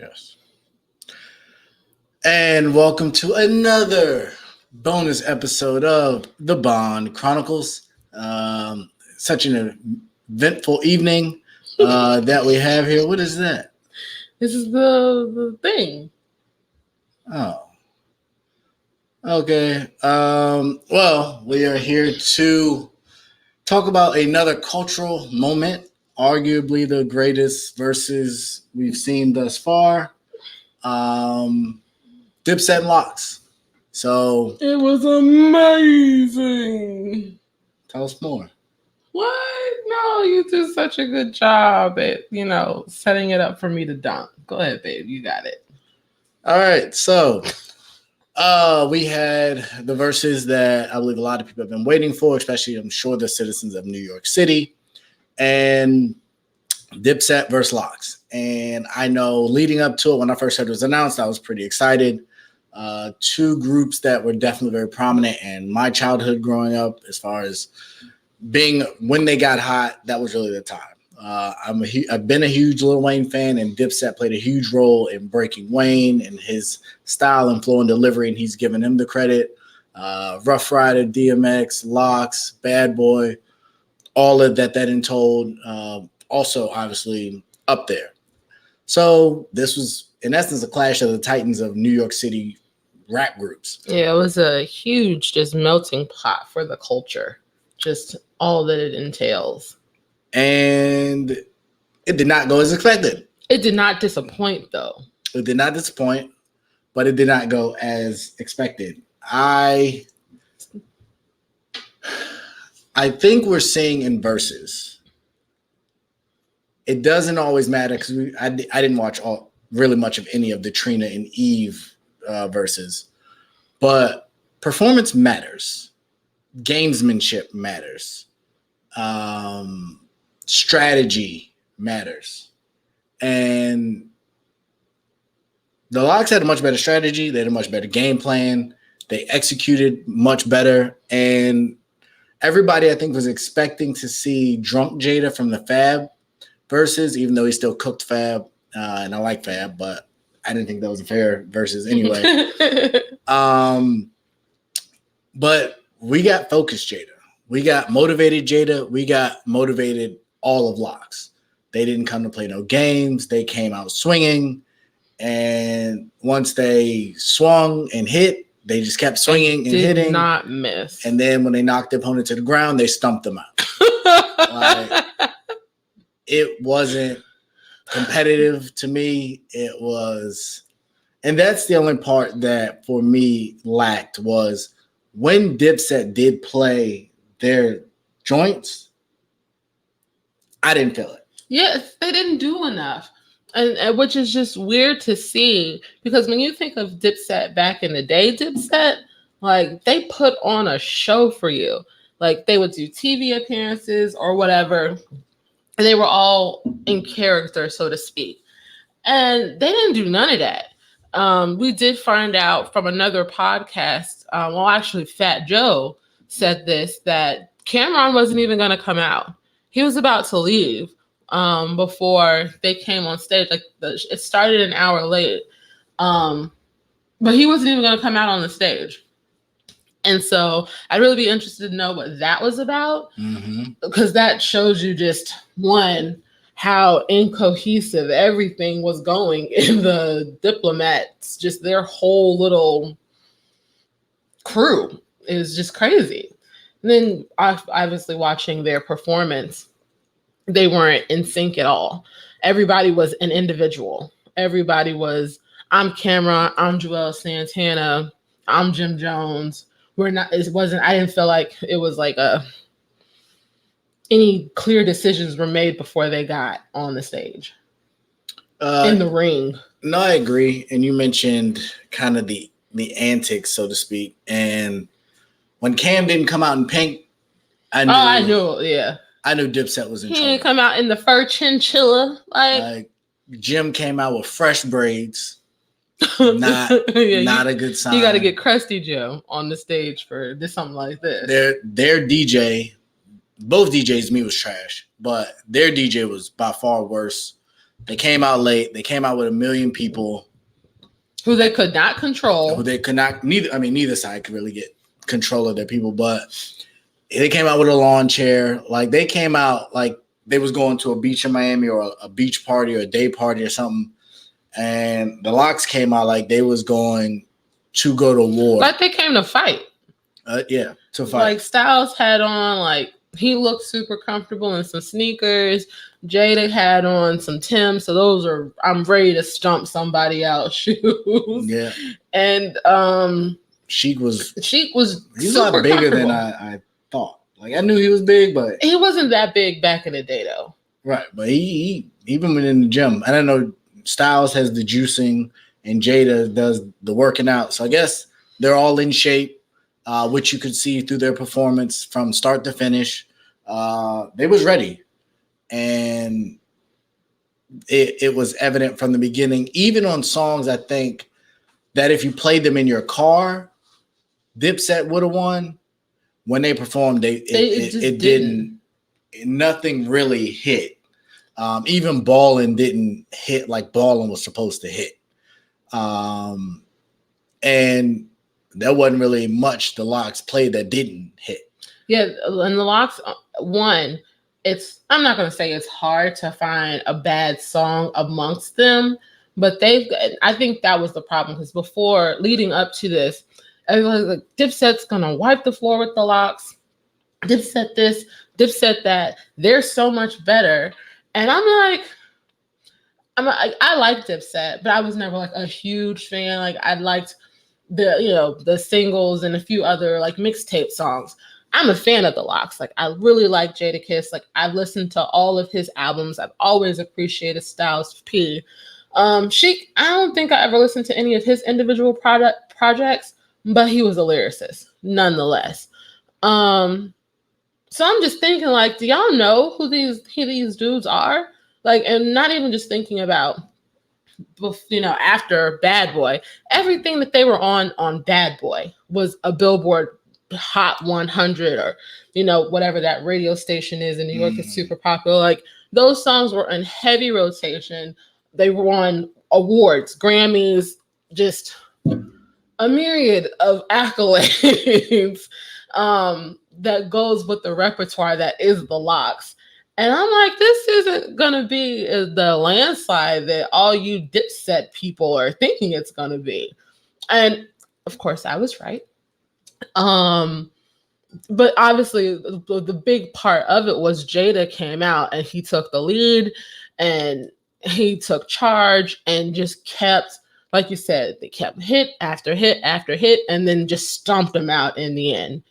Yes. And welcome to another bonus episode of The Bond Chronicles. Such an eventful evening that we have here. What is that? This is the thing. Oh. Okay. Well, we are here to talk about another cultural moment, arguably the greatest versus we've seen thus far. Dipset and LOX. So It was amazing. Tell us more. What? No, you did such a good job at, setting it up for me to dunk. Go ahead, babe. You got it. All right. So we had the verses that I believe a lot of people have been waiting for, especially I'm sure the citizens of New York City, and Dipset versus LOX. And I know leading up to it, when I first heard it was announced, I was pretty excited. Two groups that were definitely very prominent in my childhood growing up, as far as being when they got hot, that was really the time. I've been a huge Lil Wayne fan, and Dipset played a huge role in breaking Wayne and his style and flow and delivery, and he's given him the credit. Rough Rider, DMX, LOX, Bad Boy, all of that untold. Also, obviously, up there. So this was, in essence, a clash of the titans of New York City rap groups. Yeah, it was a huge just melting pot for the culture. Just all that it entails. And it did not go as expected. It did not disappoint, though. It did not disappoint, but it did not go as expected. I think we're seeing in verses. It doesn't always matter because I didn't watch really much of any of the Trina and Eve verses, but performance matters, gamesmanship matters, strategy matters, and the LOX had a much better strategy. They had a much better game plan. They executed much better, and everybody I think was expecting to see Drunk Jada from the Fab versus, even though he still cooked Fab, and I like Fab, but I didn't think that was a fair versus anyway. But we got focused Jada. We got motivated Jada. We got motivated all of LOX. They didn't come to play no games. They came out swinging, and once they swung and hit, they just kept swinging and hitting. Did not miss. And then when they knocked the opponent to the ground, they stumped them out. It wasn't competitive to me. It was, and that's the only part that for me lacked, was when Dipset did play their joints, I didn't feel it. Yes, they didn't do enough. And which is just weird to see, because when you think of Dipset back in the day, Dipset, like, they put on a show for you. Like, they would do TV appearances or whatever. And they were all in character, so to speak. And they didn't do none of that. We did find out from another podcast, actually Fat Joe said this, that Cameron wasn't even going to come out. He was about to leave before they came on stage. Like, it started an hour late. But he wasn't even going to come out on the stage. And so I'd really be interested to know what that was about, because that shows you just, one, how incohesive everything was going in the Diplomats, just their whole little crew is just crazy. And then obviously watching their performance, they weren't in sync at all. Everybody was an individual. Everybody was, I'm Cameron, I'm Joel Santana, I'm Jim Jones. I didn't feel like it was like any clear decisions were made before they got on the stage, in the ring. No, I agree. And you mentioned kind of the antics, so to speak. And when Cam didn't come out in pink, I knew, yeah. I knew Dipset was in trouble. He didn't come out in the fur chinchilla. Like Jim came out with fresh braids. Not a good sign. You got to get Krusty Joe on the stage for something like this. Their DJ, both DJs, me was trash, but their DJ was by far worse They came out late. They came out with 1 million people who they could not control. Who they could not. Neither side could really get control of their people, but they came out with a lawn chair. Like they came out like they was going to a beach in Miami or a beach party or a day party or something. And the LOX came out like they was going to go to war. Like they came to fight. Yeah, to fight. Like Styles had on, like he looked super comfortable in some sneakers. Jada had on some Timbs, so those are I'm ready to stomp somebody out shoes. Yeah. And Sheik was he's a lot bigger than I thought. Like I knew he was big, but he wasn't that big back in the day though. Right, but he even went in the gym. I don't know. Styles has the juicing, and Jada does the working out. So I guess they're all in shape, which you could see through their performance from start to finish. They was ready, and it was evident from the beginning. Even on songs, I think that if you played them in your car, Dipset would have won. When they performed, it didn't. Nothing really hit. Even Ballin' didn't hit like Ballin' was supposed to hit. And there wasn't really much the LOX played that didn't hit. Yeah, and the LOX won. I'm not going to say it's hard to find a bad song amongst them, but I think that was the problem because before, leading up to this, everyone was like, Dipset's going to wipe the floor with the LOX. Dipset this, Dipset that. They're so much better. And I like Dipset, but I was never like a huge fan. Like I liked the singles and a few other like mixtape songs. I'm a fan of the LOX. Like I really like Jadakiss. Like I've listened to all of his albums. I've always appreciated Styles P. Sheik, I don't think I ever listened to any of his individual projects, but he was a lyricist nonetheless. So I'm just thinking, like, do y'all know who these dudes are? Like, and not even just thinking about, after Bad Boy, everything that they were on Bad Boy was a Billboard Hot 100 or, whatever that radio station is in New York is super popular. Like, those songs were in heavy rotation. They won awards, Grammys, just a myriad of accolades. That goes with the repertoire that is the LOX. And I'm like, this isn't going to be the landslide that all you Dipset people are thinking it's going to be. And of course, I was right. But obviously, the big part of it was Jada came out and he took the lead and he took charge and just kept, like you said, they kept hit after hit after hit and then just stomped him out in the end.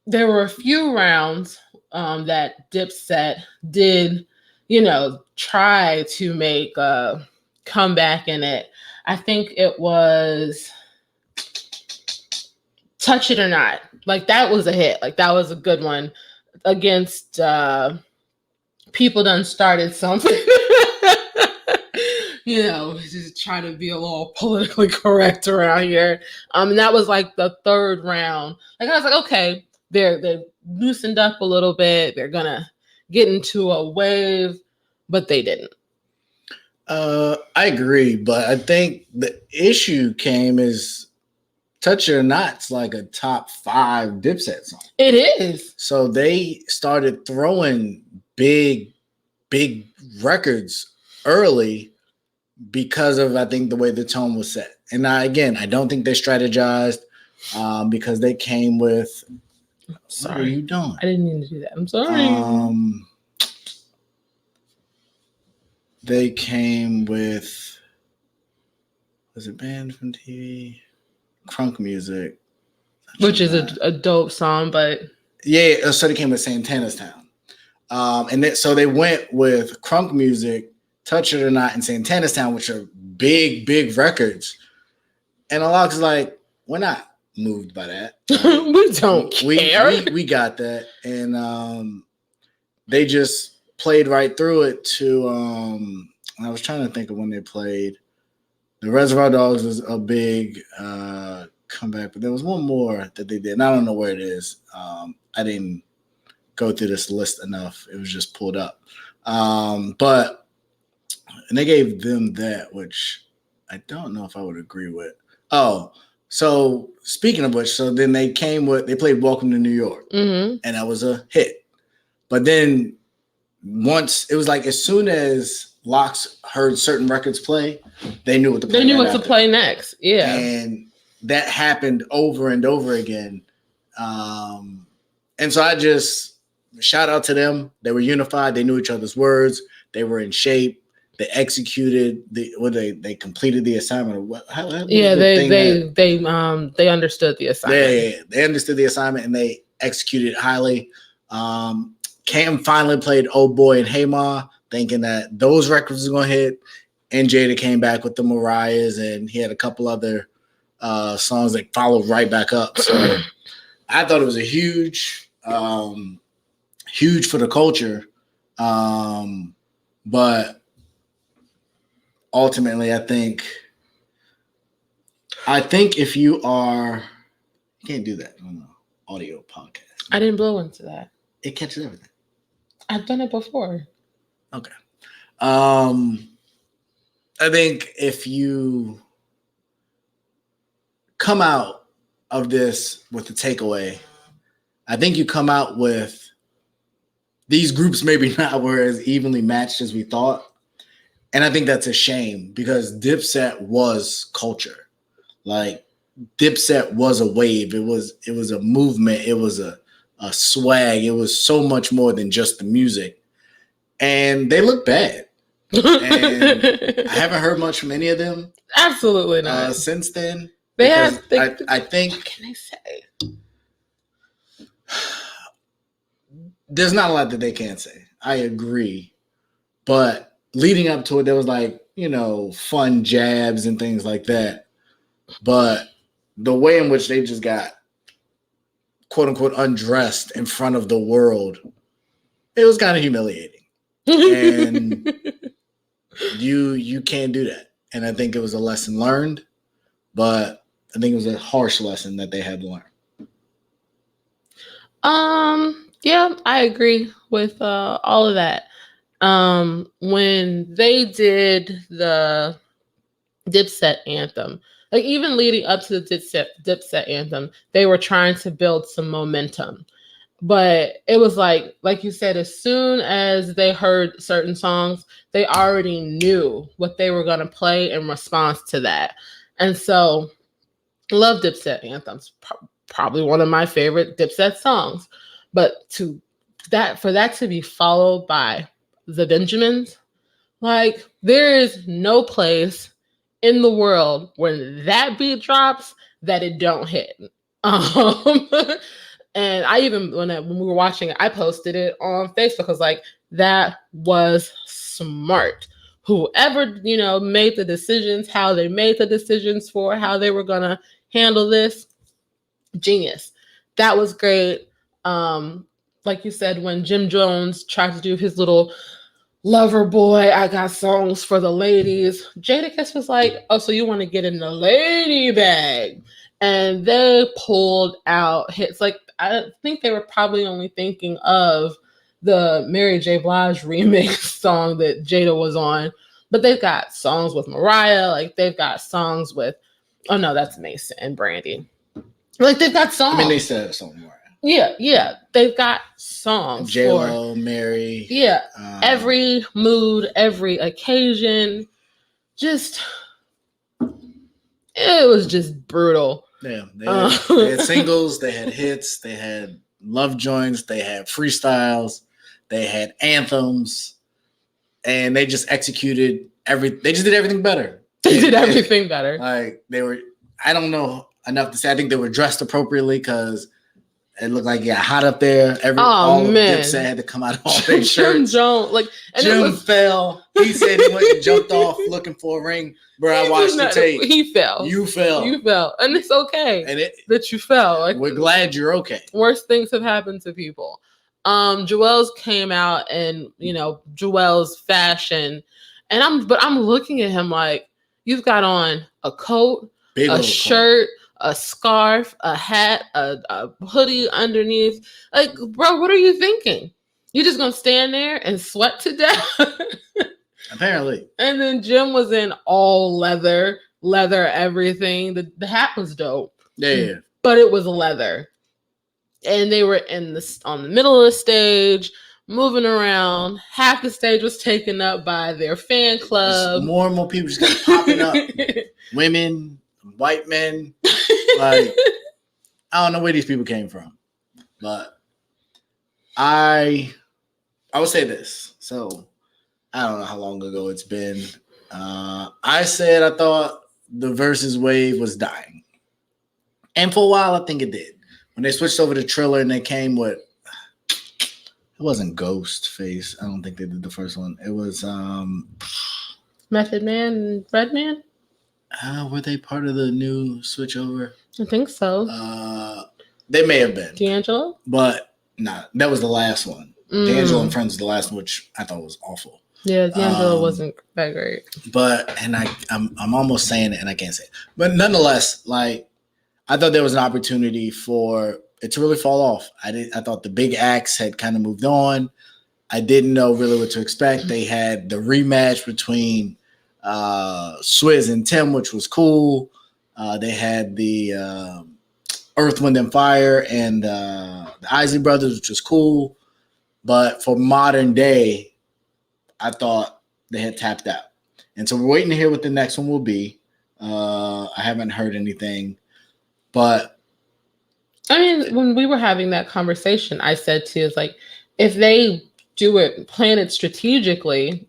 There were a few rounds that Dipset did, try to make a comeback in it. I think it was Touch It or Not. Like that was a hit. Like that was a good one against People Done Started Something. Just trying to be a little politically correct around here. And that was like the third round. Like I was like, okay, they're loosened up a little bit. They're gonna get into a wave, but they didn't. I agree, but I think the issue came is Touch It or Not's like a top 5 Dipset song. It is. So they started throwing big records early because of, I think, the way the tone was set. And I don't think they strategized because they came with. Sorry. What are you doing? I didn't mean to do that. I'm sorry. They came with, was it Banned from TV? Crunk Music. Which is a dope song, but. Yeah, so they came with Santana's Town. So they went with Crunk Music, Touch It or Not, and Santana's Town, which are big records. And the LOX is like, we're not moved by that. We don't care. We got that. And they just played right through it to I was trying to think of when they played. The Reservoir Dogs was a big comeback, but there was one more that they did. And I don't know where it is. I didn't go through this list enough. It was just pulled up. But and they gave them that, which I don't know if I would agree with. Oh, so speaking of which, so then they played Welcome to New York, Mm-hmm. and that was a hit. But then once it was like as soon as LOX heard certain records play, they knew what to play. They knew what to play next. Yeah. And that happened over and over again. And so I just shout out to them. They were unified. They knew each other's words. They were in shape. They executed they completed the assignment. They understood the assignment. They understood the assignment and they executed highly. Cam finally played Old Boy and Hey Ma, thinking that those records were going to hit. And Jada came back with the Mariahs, and he had a couple other songs that followed right back up. So I thought it was a huge for the culture. But ultimately, I think if you can't do that on an audio podcast. I didn't blow into that. It catches everything. I've done it before. Okay. I think if you come out of this with a takeaway, I think you come out with these groups maybe not were as evenly matched as we thought. And I think that's a shame because Dipset was culture. Like Dipset was a wave. It was a movement. It was a swag. It was so much more than just the music. And they look bad. And I haven't heard much from any of them. Absolutely not. Since then. I think. What can I say? There's not a lot that they can't say. I agree. But leading up to it, there was fun jabs and things like that. But the way in which they just got quote unquote undressed in front of the world, it was kind of humiliating. And you can't do that. And I think it was a lesson learned, but I think it was a harsh lesson that they had to learn. Yeah, I agree with all of that. When they did the Dipset anthem, like even leading up to the Dipset anthem, they were trying to build some momentum. But it was like you said, as soon as they heard certain songs, they already knew what they were going to play in response to that. And so, love Dipset anthems. Probably one of my favorite Dipset songs. But for that to be followed by the Benjamins, like there is no place in the world when that beat drops that it don't hit. And I even when we were watching it, I posted it on Facebook. I was like, that was smart. Whoever made the decisions, how they made the decisions for how they were gonna handle this, genius. That was great. Like you said, when Jim Jones tried to do his little lover boy, I got songs for the ladies, Jadakiss was like, oh, so you want to get in the lady bag. And they pulled out hits. Like, I think they were probably only thinking of the Mary J. Blige remix song that Jada was on. But they've got songs with Mariah. Like, they've got songs with, oh, no, that's Mason and Brandy. Like, they've got songs. I mean, they said something more. Yeah. They've got songs. J-Lo, Mary. Yeah. Every mood, every occasion. Just, it was just brutal. Yeah. They had singles, they had hits, they had love joints, they had freestyles, they had anthems, and they just executed they just did everything better. They did everything better. Like, I don't know enough to say. I think they were dressed appropriately because it looked like it got hot up there. All of Dipset had to come out of all their shirts. Jim fell. He said he went and jumped off looking for a ring. Bro, I watched the tape. He fell. You fell. And it's okay that you fell. Like, we're glad you're okay. Worse things have happened to people. Joelle's came out and, Joelle's fashion. And I'm looking at him like, you've got on a coat, a shirt, a scarf, a hat, a hoodie underneath. Like, bro, what are you thinking? You just gonna stand there and sweat to death? Apparently. And then Jim was in all leather everything. The hat was dope. Yeah. But it was leather. And they were on the middle of the stage, moving around. Half the stage was taken up by their fan club. Just more and more people just kept popping up. Women, white men. Like, I don't know where these people came from. But I would say this. So I don't know how long ago it's been. I said I thought the Verzuz wave was dying. And for a while, I think it did. When they switched over to Triller and they came with, it wasn't Ghostface. I don't think they did the first one. It was Method Man and Redman. Were they part of the new switchover? I think so. They may have been. D'Angelo? But nah, that was the last one. D'Angelo and Friends was the last one, which I thought was awful. Yeah, D'Angelo wasn't that great. But I'm almost saying it and I can't say it. But nonetheless, like, I thought there was an opportunity for it to really fall off. I thought the big acts had kind of moved on. I didn't know really what to expect. They had the rematch between Swizz and Tim, which was cool. They had the Earth, Wind, and Fire and the Isley Brothers, which was cool. But for modern day, I thought they had tapped out. And so we're waiting to hear what the next one will be. I haven't heard anything. But I mean, when we were having that conversation, I said to you, it's like, if they plan it strategically,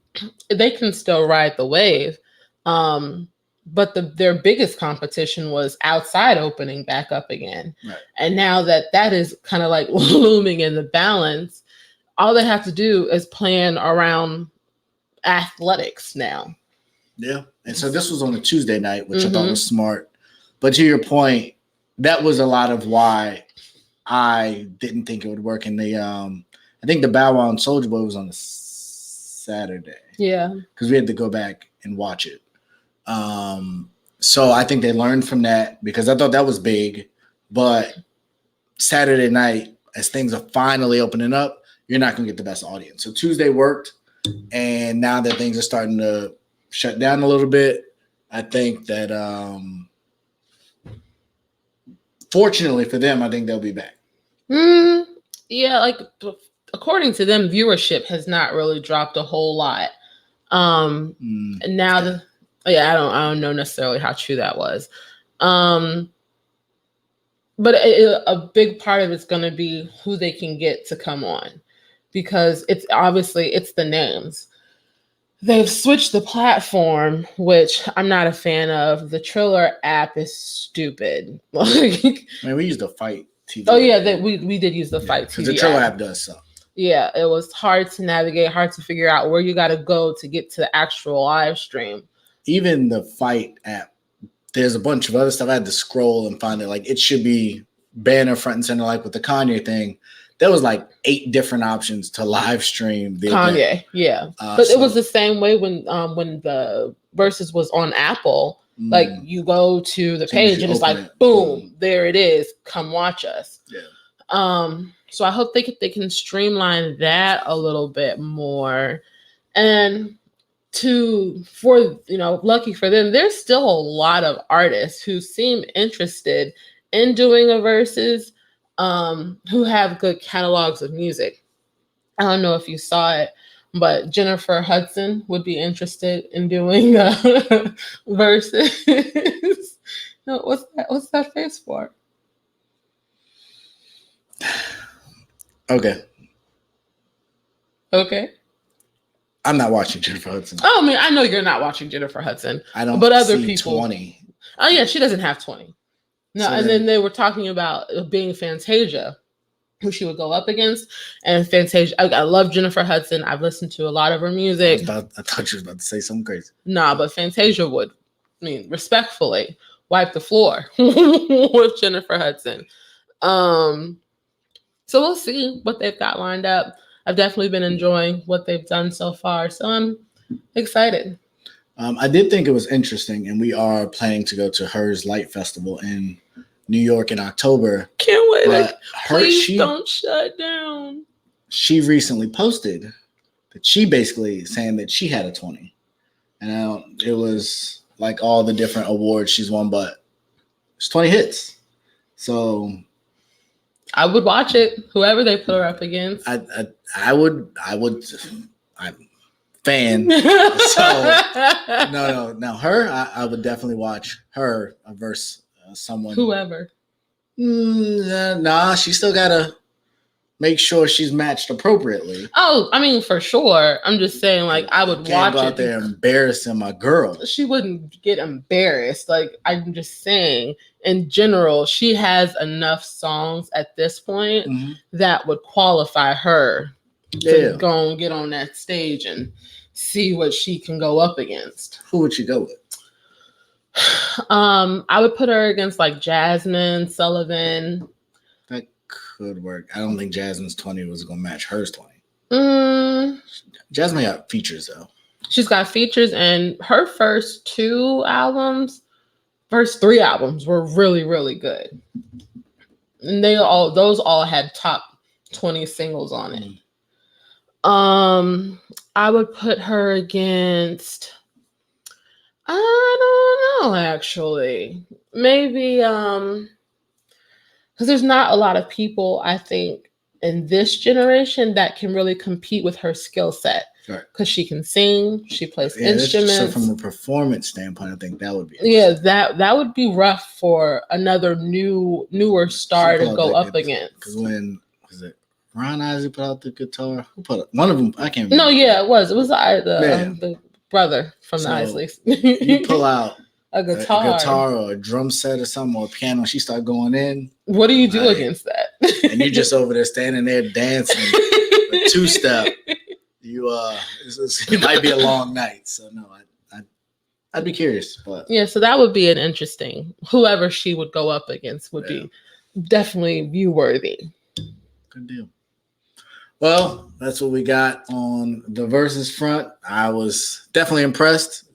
they can still ride the wave. But their biggest competition was outside opening back up again. Right. And now that is kind of like looming in the balance, all they have to do is plan around athletics now. Yeah. And so this was on a Tuesday night, which I thought was smart. But to your point, that was a lot of why I didn't think it would work. And I think the Bow Wow and Soulja Boy was on a Saturday. Yeah. Because we had to go back and watch it. So I think they learned from that because I thought that was big. But Saturday night, as things are finally opening up, you're not going to get the best audience. So Tuesday worked. And now that things are starting to shut down a little bit, I think that fortunately for them, I think they'll be back. Yeah, like according to them, viewership has not really dropped a whole lot. And now I don't know necessarily how true that was. But a big part of it's going to be who they can get to come on, because it's the names. They've switched the platform, which I'm not a fan of. The Triller app is stupid. I mean, we used the Fight TV. Oh yeah, we did use the Fight TV. Because the Triller app does suck. Yeah, it was hard to navigate, hard to figure out where you got to go to get to the actual live stream. Even the Fight app, there's a bunch of other stuff. I had to scroll and find it. Like, it should be banner front and center, like with the Kanye thing. There was like 8 different options to live stream the Kanye, event. yeah. But it was the same way when the Verzuz was on Apple. Like, you go to the page and it's like, boom, there it is. Come watch us. Yeah. So I hope they can streamline that a little bit more. And lucky for them, there's still a lot of artists who seem interested in doing a Verzuz, who have good catalogs of music. I don't know if you saw it, but Jennifer Hudson would be interested in doing Verzuz. No, what's that face for? Okay. I'm not watching Jennifer Hudson. Oh, I mean, I know you're not watching Jennifer Hudson. I don't. But other see people. 20. Oh yeah, she doesn't have 20. No, So and then they were talking about being Fantasia, who she would go up against. And Fantasia, I love Jennifer Hudson. I've listened to a lot of her music. I thought you was about to say something crazy. Nah, but Fantasia would, respectfully, wipe the floor with Jennifer Hudson. So we'll see what they've got lined up. I've definitely been enjoying what they've done so far, so I'm excited. I did think it was interesting, and we are planning to go to Hers Light Festival in New York in October. Can't wait. But Please don't shut down. she recently posted that she basically saying that she had a 20. And it was like all the different awards she's won, but it's 20 hits. So I would watch it, whoever they put her up against. I would. I'm fan. So no. Her, I would definitely watch her versus someone. Whoever. Nah, she still gotta make sure she's matched appropriately. Oh, I mean, for sure. I'm just saying, like, I would watch go out there embarrassing my girl. She wouldn't get embarrassed. Like, I'm just saying, in general, she has enough songs at this point that would qualify her to go and get on that stage and see what she can go up against. Who would she go with? I would put her against like Jasmine Sullivan. That could work. I don't think Jasmine's 20 was gonna match hers 20. Jasmine got features though. She's got features, and her first 3 albums were really, really good. And those all had top 20 singles on it. I would put her against, I don't know, actually. Maybe because there's not a lot of people, I think, in this generation that can really compete with her skill set. Because she can sing, she plays instruments. So from a performance standpoint, I think that would be that would be rough for another newer star to go up against. Because when was it Ron Isley put out the guitar? Who put it? One of them? I can't remember. No, it was the brother from the Isleys. You pull out a guitar or a drum set or something or a piano. She start going in. What do you do against that? And you're just over there standing there dancing a 2-step. It might be a long night. So no, I'd be curious. But yeah, so that would be an interesting. Whoever she would go up against would be definitely view worthy. Good deal. Well, that's what we got on the Verzuz front. I was definitely impressed.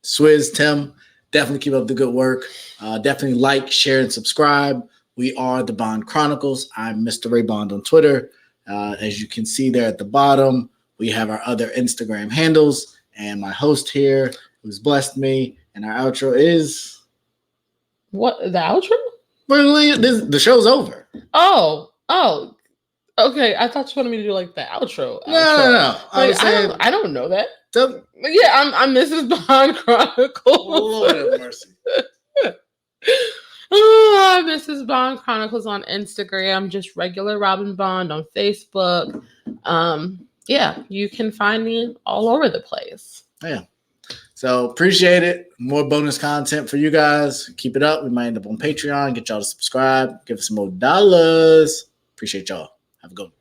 Swizz, Tim, definitely keep up the good work. Definitely like, share, and subscribe. We are the Bond Chronicles. I'm Mr. Ray Bond on Twitter. As you can see there at the bottom, we have our other Instagram handles and my host here who's blessed me. And our outro is... What? The outro? The show's over. Oh. Okay, I thought you wanted me to do like the outro. No. I don't know that. Yeah, I'm Mrs. Bond Chronicles. Lord have mercy. I'm Mrs. Bond Chronicles on Instagram, just regular Robin Bond on Facebook. Yeah, you can find me all over the place. Yeah. So appreciate it. More bonus content for you guys. Keep it up. We might end up on Patreon. Get y'all to subscribe. Give us some more dollars. Appreciate y'all. Have a good one.